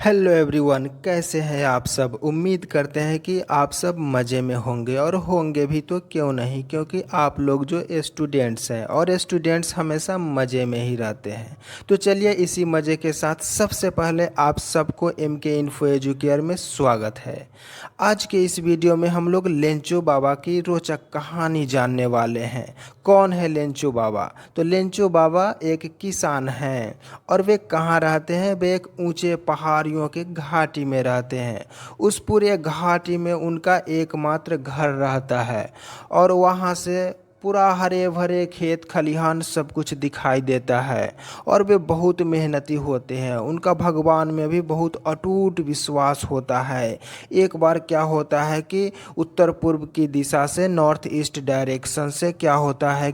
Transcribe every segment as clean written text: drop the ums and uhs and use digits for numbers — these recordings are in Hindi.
हेलो एवरीवन, कैसे हैं आप सब। उम्मीद करते हैं कि आप सब मज़े में होंगे और होंगे भी तो क्यों नहीं, क्योंकि आप लोग जो स्टूडेंट्स हैं और स्टूडेंट्स हमेशा मज़े में ही रहते हैं। तो चलिए इसी मज़े के साथ सबसे पहले आप सबको MK इन्फो एजुकेयर में स्वागत है। आज के इस वीडियो में हम लोग लेंचो बाबा की रोचक कहानी जानने वाले हैं। कौन है लेंचो बाबा? तो लेंचो बाबा एक किसान हैं और वे कहाँ रहते हैं? वे एक ऊंचे पहाड़ियों के घाटी में रहते हैं। उस पूरे घाटी में उनका एकमात्र घर रहता है और वहाँ से पूरा हरे भरे खेत खलिहान सब कुछ दिखाई देता है। और वे बहुत मेहनती होते हैं। उनका भगवान में भी बहुत अटूट विश्वास होता है। एक बार क्या होता है कि उत्तर पूर्व की दिशा से नॉर्थ ईस्ट डायरेक्शन से क्या होता है,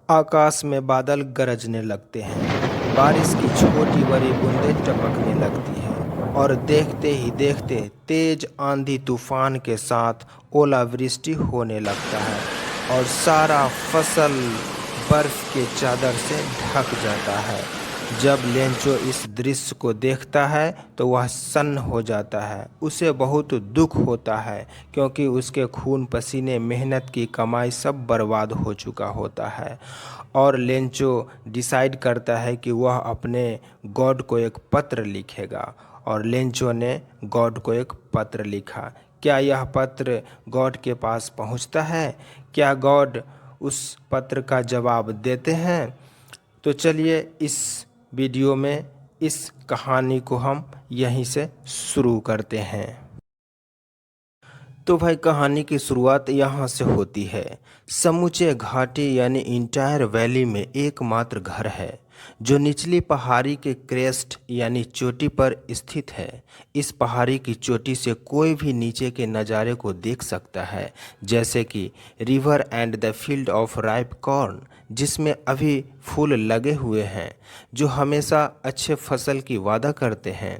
आकाश में बादल गरजने लगते हैं। बारिश की छोटी बड़ी बूंदें टपकने लगती हैं और देखते ही देखते तेज आंधी तूफान के साथ ओलावृष्टि होने लगता है और सारा फसल बर्फ के चादर से ढक जाता है। जब लेंचो इस दृश्य को देखता है तो वह सन्न हो जाता है। उसे बहुत दुख होता है क्योंकि उसके खून पसीने मेहनत की कमाई सब बर्बाद हो चुका होता है। और लेंचो डिसाइड करता है कि वह अपने गॉड को एक पत्र लिखेगा। और लेंचो ने गॉड को एक पत्र लिखा। क्या यह पत्र गॉड के पास पहुंचता है? क्या गॉड उस पत्र का जवाब देते हैं? तो चलिए इस वीडियो में इस कहानी को हम यहीं से शुरू करते हैं। तो भाई कहानी की शुरुआत यहाँ से होती है। समूचे घाटी यानी इंटायर वैली में एकमात्र घर है जो निचली पहाड़ी के क्रेस्ट यानी चोटी पर स्थित है। इस पहाड़ी की चोटी से कोई भी नीचे के नज़ारे को देख सकता है, जैसे कि river and the field of ripe corn, जिसमें अभी फूल लगे हुए हैं जो हमेशा अच्छे फसल की वादा करते हैं।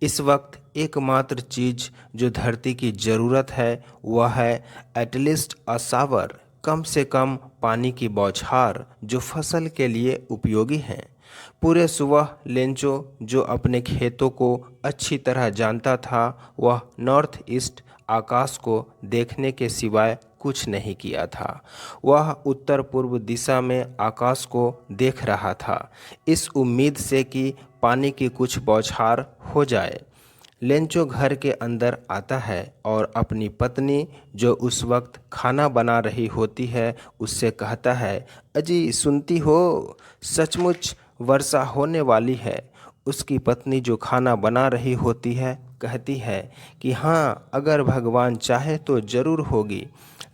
इस वक्त एकमात्र चीज़ जो धरती की ज़रूरत है वह है एटलीस्ट अ शावर, कम से कम पानी की बौछार जो फसल के लिए उपयोगी हैं। पूरे सुबह लेंचो, जो अपने खेतों को अच्छी तरह जानता था, वह नॉर्थ ईस्ट आकाश को देखने के सिवाय कुछ नहीं किया था। वह उत्तर पूर्व दिशा में आकाश को देख रहा था, इस उम्मीद से कि पानी की कुछ बौछार हो जाए। लेंचो घर के अंदर आता है और अपनी पत्नी, जो उस वक्त खाना बना रही होती है, उससे कहता है, अजी सुनती हो, सचमुच वर्षा होने वाली है। उसकी पत्नी, जो खाना बना रही होती है, कहती है कि हाँ, अगर भगवान चाहे तो ज़रूर होगी।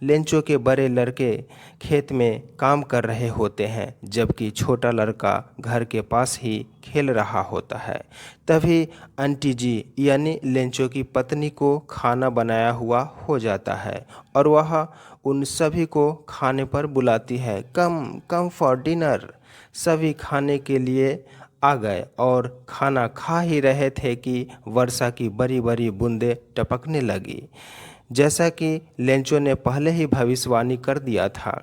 लेंचो के बड़े लड़के खेत में काम कर रहे होते हैं जबकि छोटा लड़का घर के पास ही खेल रहा होता है। तभी आंटी जी यानी लेंचो की पत्नी को खाना बनाया हुआ हो जाता है और वह उन सभी को खाने पर बुलाती है। कम कम फॉर डिनर। सभी खाने के लिए आ गए और खाना खा ही रहे थे कि वर्षा की बड़ी बड़ी बूंदें टपकने लगी। जैसा कि लेंचो ने पहले ही भविष्यवाणी कर दिया था,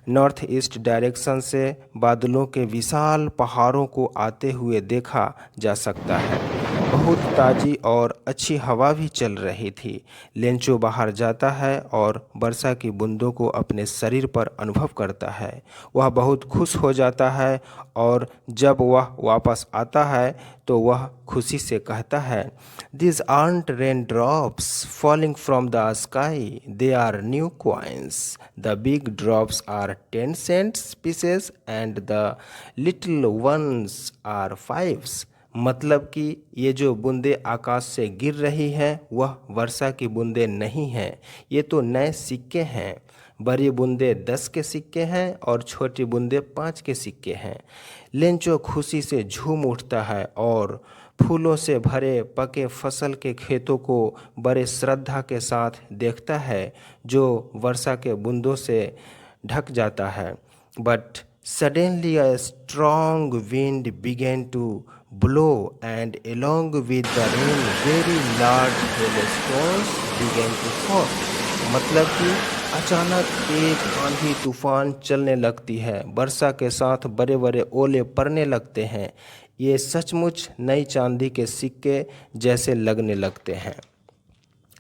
नॉर्थ ईस्ट डायरेक्शन से बादलों के विशाल पहाड़ों को आते हुए देखा जा सकता है। बहुत ताज़ी और अच्छी हवा भी चल रही थी। लेंचो बाहर जाता है और वर्षा की बूंदों को अपने शरीर पर अनुभव करता है। वह बहुत खुश हो जाता है और जब वह वापस आता है तो वह खुशी से कहता है, These aren't raindrops falling from the sky, they are new coins. The big drops are 10 cents pieces and the little ones are fives. मतलब कि ये जो बूंदें आकाश से गिर रही हैं वह वर्षा की बूंदें नहीं हैं, ये तो नए सिक्के हैं। बड़ी बूंदें 10 के सिक्के हैं और छोटी बूंदें 5 के सिक्के हैं। लेंचो खुशी से झूम उठता है और फूलों से भरे पके फसल के खेतों को बड़े श्रद्धा के साथ देखता है जो वर्षा के बूंदों से ढक जाता है। But suddenly a strong wind began to blow and along with the rain very large hailstones began to fall. मतलब कि अचानक तेज आंधी तूफान चलने लगती है, वर्षा के साथ बड़े बड़े ओले पड़ने लगते हैं। ये सचमुच नई चांदी के सिक्के जैसे लगने लगते हैं।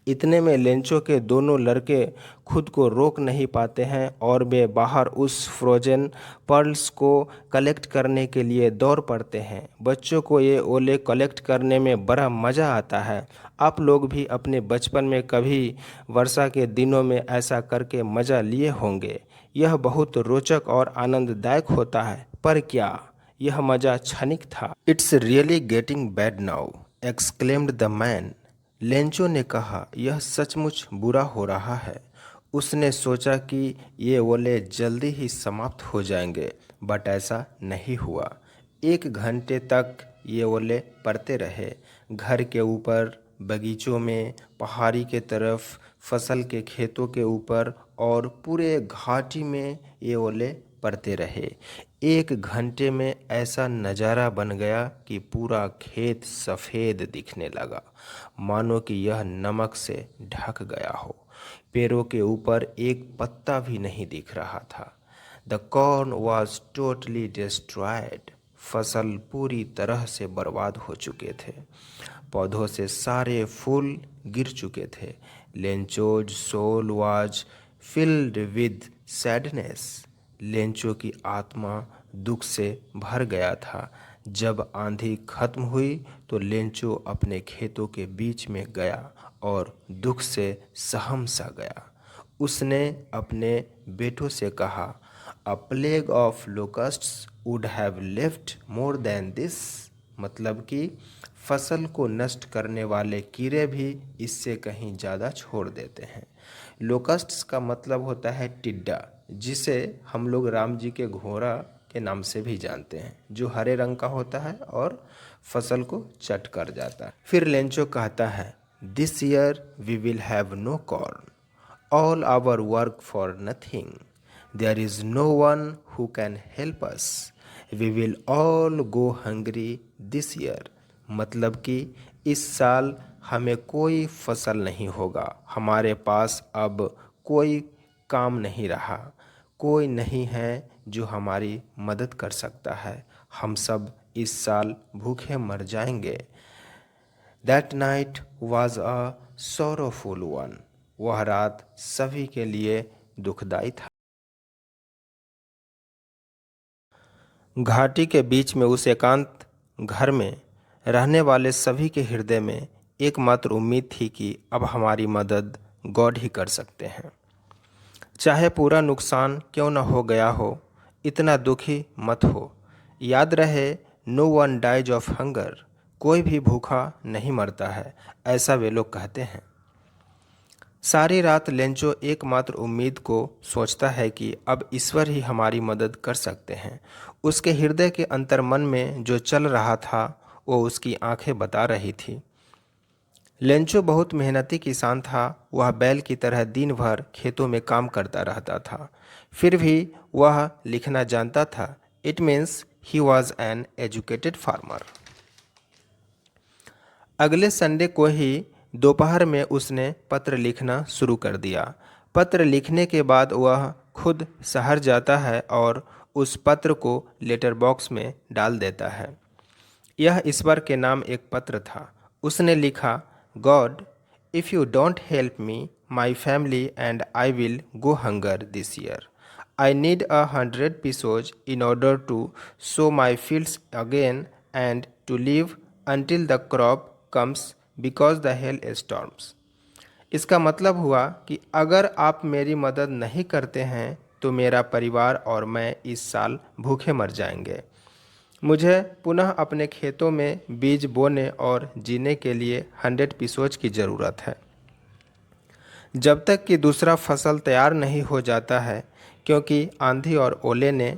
इतने में लेंचो के दोनों लड़के खुद को रोक नहीं पाते हैं और वे बाहर उस फ्रोजन पर्ल्स को कलेक्ट करने के लिए दौड़ पड़ते हैं। बच्चों को ये ओले कलेक्ट करने में बड़ा मज़ा आता है। आप लोग भी अपने बचपन में कभी वर्षा के दिनों में ऐसा करके मज़ा लिए होंगे। यह बहुत रोचक और आनंददायक होता है, पर क्या यह मज़ा क्षणिक था? It's really getting bad now, exclaimed the man. Lencho ने कहा, यह सचमुच बुरा हो रहा है। उसने सोचा कि ये ओले जल्दी ही समाप्त हो जाएंगे, बट ऐसा नहीं हुआ। 1 घंटे तक ये ओले पड़ते रहे। घर के ऊपर, बगीचों में, पहाड़ी के तरफ, फसल के खेतों के ऊपर और पूरे घाटी में ये ओले पड़ते रहे। 1 घंटे में ऐसा नज़ारा बन गया कि पूरा खेत सफ़ेद दिखने लगा, मानो कि यह नमक से ढक गया हो। पेड़ों के ऊपर एक पत्ता भी नहीं दिख रहा था। The corn was totally destroyed. फसल पूरी तरह से बर्बाद हो चुके थे। पौधों से सारे फूल गिर चुके थे। Lencho's soul was filled with sadness. Lencho की आत्मा दुख से भर गया था। जब आंधी खत्म हुई तो लेंचो अपने खेतों के बीच में गया और दुख से सहम सा गया। उसने अपने बेटों से कहा, a plague of locusts would have left more than this. मतलब कि फसल को नष्ट करने वाले कीड़े भी इससे कहीं ज़्यादा छोड़ देते हैं। लोकस्ट्स का मतलब होता है टिड्डा, जिसे हम लोग राम जी के घोड़ा के नाम से भी जानते हैं, जो हरे रंग का होता है और फसल को चट कर जाता है। फिर लेंचो कहता है, this year we will have no corn, all our work for nothing, there is no one who can help us, we will all go hungry this year. मतलब कि इस साल हमें कोई फसल नहीं होगा, हमारे पास अब कोई काम नहीं रहा, कोई नहीं है जो हमारी मदद कर सकता है, हम सब इस साल भूखे मर जाएंगे। That night was a sorrowful one. वह रात सभी के लिए दुखदाई था। घाटी के बीच में उस एकांत घर में रहने वाले सभी के हृदय में एकमात्र उम्मीद थी कि अब हमारी मदद गॉड ही कर सकते हैं। चाहे पूरा नुकसान क्यों न हो गया हो, इतना दुखी मत हो। याद रहे, no one dies of hunger. कोई भी भूखा नहीं मरता है, ऐसा वे लोग कहते हैं। सारी रात लेंचो एकमात्र उम्मीद को सोचता है कि अब ईश्वर ही हमारी मदद कर सकते हैं। उसके हृदय के अंतर्मन में जो चल रहा था वो उसकी आंखें बता रही थी। लेंचो बहुत मेहनती किसान था। वह बैल की तरह दिन भर खेतों में काम करता रहता था। फिर भी वह लिखना जानता था। It means he was an educated farmer. अगले संडे को ही दोपहर में उसने पत्र लिखना शुरू कर दिया। पत्र लिखने के बाद वह खुद शहर जाता है और उस पत्र को लेटर बॉक्स में डाल देता है। यह ईश्वर के नाम एक पत्र था। उसने लिखा, God, if you don't help me, my family and I will go hunger this year. I need 100 pesos in order to sow my fields again and to live until the crop comes because the hail storms। इसका मतलब हुआ कि अगर आप मेरी मदद नहीं करते हैं तो मेरा परिवार और मैं इस साल भूखे मर जाएंगे। मुझे पुनः अपने खेतों में बीज बोने और जीने के लिए 100 pesos की ज़रूरत है, जब तक कि दूसरा फसल तैयार नहीं हो जाता है। क्योंकि आंधी और ओले ने,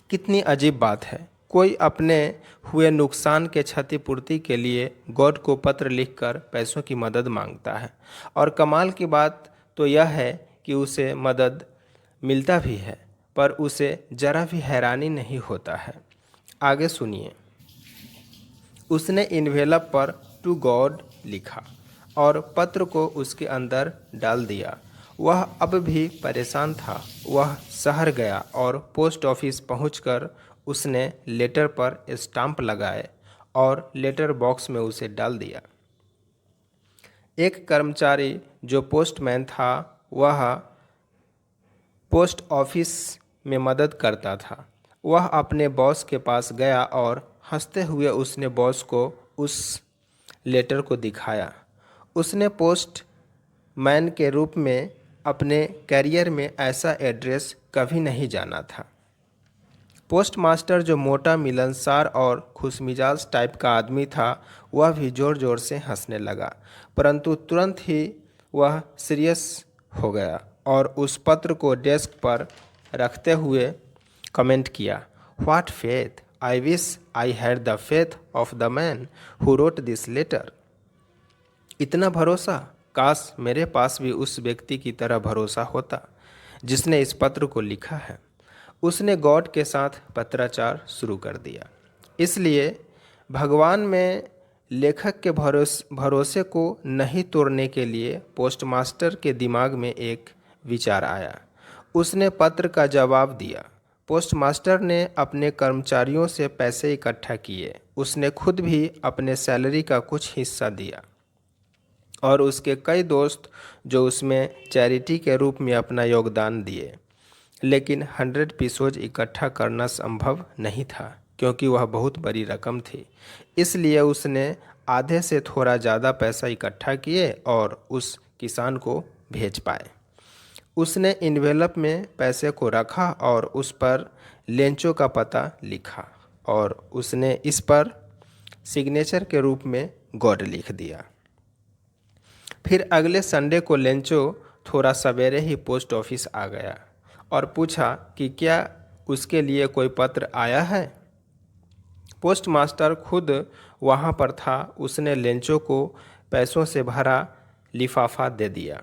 कितनी अजीब बात है, कोई अपने हुए नुकसान के क्षतिपूर्ति के लिए गॉड को पत्र लिखकर पैसों की मदद मांगता है। और कमाल की बात तो यह है कि उसे मदद मिलता भी है, पर उसे जरा भी हैरानी नहीं होता है। आगे सुनिए। उसने इन्वेलप पर टू गॉड लिखा और पत्र को उसके अंदर डाल दिया। वह अब भी परेशान था। वह शहर गया और पोस्ट ऑफिस पहुंचकर उसने लेटर पर स्टाम्प लगाए और लेटर बॉक्स में उसे डाल दिया। एक कर्मचारी जो पोस्टमैन था वह पोस्ट ऑफिस में मदद करता था। वह अपने बॉस के पास गया और हंसते हुए उसने बॉस को उस लेटर को दिखाया। उसने पोस्ट मैन के रूप में अपने करियर में ऐसा एड्रेस कभी नहीं जाना था। पोस्टमास्टर जो मोटा, मिलनसार और खुशमिजाज टाइप का आदमी था, वह भी ज़ोर ज़ोर से हंसने लगा, परंतु तुरंत ही वह सीरियस हो गया और उस पत्र को डेस्क पर रखते हुए कमेंट किया, "what faith! I wish I had the faith of the man who wrote this letter." इतना भरोसा! काश मेरे पास भी उस व्यक्ति की तरह भरोसा होता जिसने इस पत्र को लिखा है। उसने गॉड के साथ पत्राचार शुरू कर दिया। इसलिए भगवान में लेखक के भरोसे को नहीं तोड़ने के लिए पोस्टमास्टर के दिमाग में एक विचार आया। उसने पत्र का जवाब दिया। पोस्टमास्टर ने अपने कर्मचारियों से पैसे इकट्ठा किए। उसने खुद भी अपने सैलरी का कुछ हिस्सा दिया और उसके कई दोस्त जो उसमें चैरिटी के रूप में अपना योगदान दिए। लेकिन 100 पीसोज इकट्ठा करना संभव नहीं था क्योंकि वह बहुत बड़ी रकम थी। इसलिए उसने आधे से थोड़ा ज़्यादा पैसा इकट्ठा किए और उस किसान को भेज पाए। उसने इन्वेलप में पैसे को रखा और उस पर लेंचो का पता लिखा और उसने इस पर सिग्नेचर के रूप में गॉड लिख दिया। फिर अगले संडे को लेंचो थोड़ा सवेरे ही पोस्ट ऑफिस आ गया और पूछा कि क्या उसके लिए कोई पत्र आया है। पोस्टमास्टर खुद वहाँ पर था। उसने लेंचो को पैसों से भरा लिफाफा दे दिया।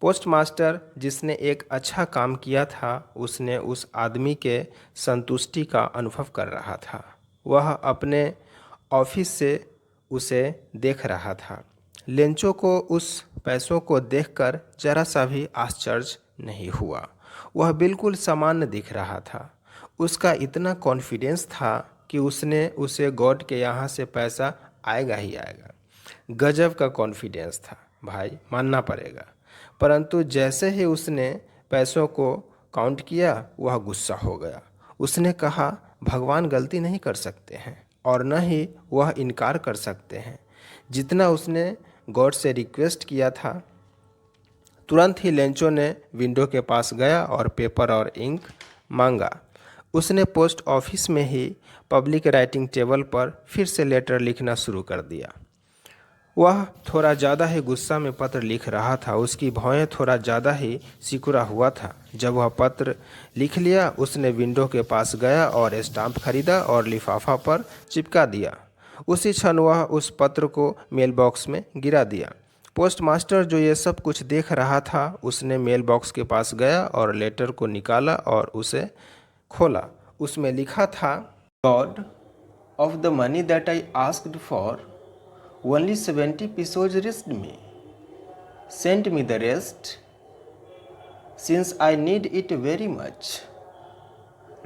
पोस्टमास्टर जिसने एक अच्छा काम किया था, उसने उस आदमी के संतुष्टि का अनुभव कर रहा था। वह अपने ऑफिस से उसे देख रहा था। लेंचो को उस पैसों को देखकर जरा सा भी आश्चर्य नहीं हुआ। वह बिल्कुल सामान्य दिख रहा था। उसका इतना कॉन्फिडेंस था कि उसने उसे गॉड के यहाँ से पैसा आएगा ही आएगा। गजब का कॉन्फिडेंस था भाई, मानना पड़ेगा। परंतु जैसे ही उसने पैसों को काउंट किया, वह गुस्सा हो गया। उसने कहा, भगवान गलती नहीं कर सकते हैं और न ही वह इनकार कर सकते हैं। जितना उसने गॉड से रिक्वेस्ट किया था। तुरंत ही लेंचो ने विंडो के पास गया और पेपर और इंक मांगा। उसने पोस्ट ऑफिस में ही पब्लिक राइटिंग टेबल पर फिर से लेटर लिखना शुरू कर दिया। वह थोड़ा ज़्यादा ही गुस्सा में पत्र लिख रहा था। उसकी भौहें थोड़ा ज़्यादा ही सिकुड़ा हुआ था। जब वह पत्र लिख लिया, उसने विंडो के पास गया और स्टाम्प खरीदा और लिफाफा पर चिपका दिया। उसी क्षण वह उस पत्र को मेल बॉक्स में गिरा दिया। पोस्टमास्टर जो ये सब कुछ देख रहा था, उसने मेल बॉक्स के पास गया और लेटर को निकाला और उसे खोला। उसमें लिखा था, God of the money that I asked for only 70 pesos reached me. Send me the rest since I need it very much.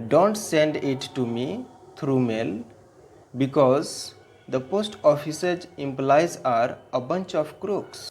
Don't send it to me through mail because the post office's employees are a bunch of crooks.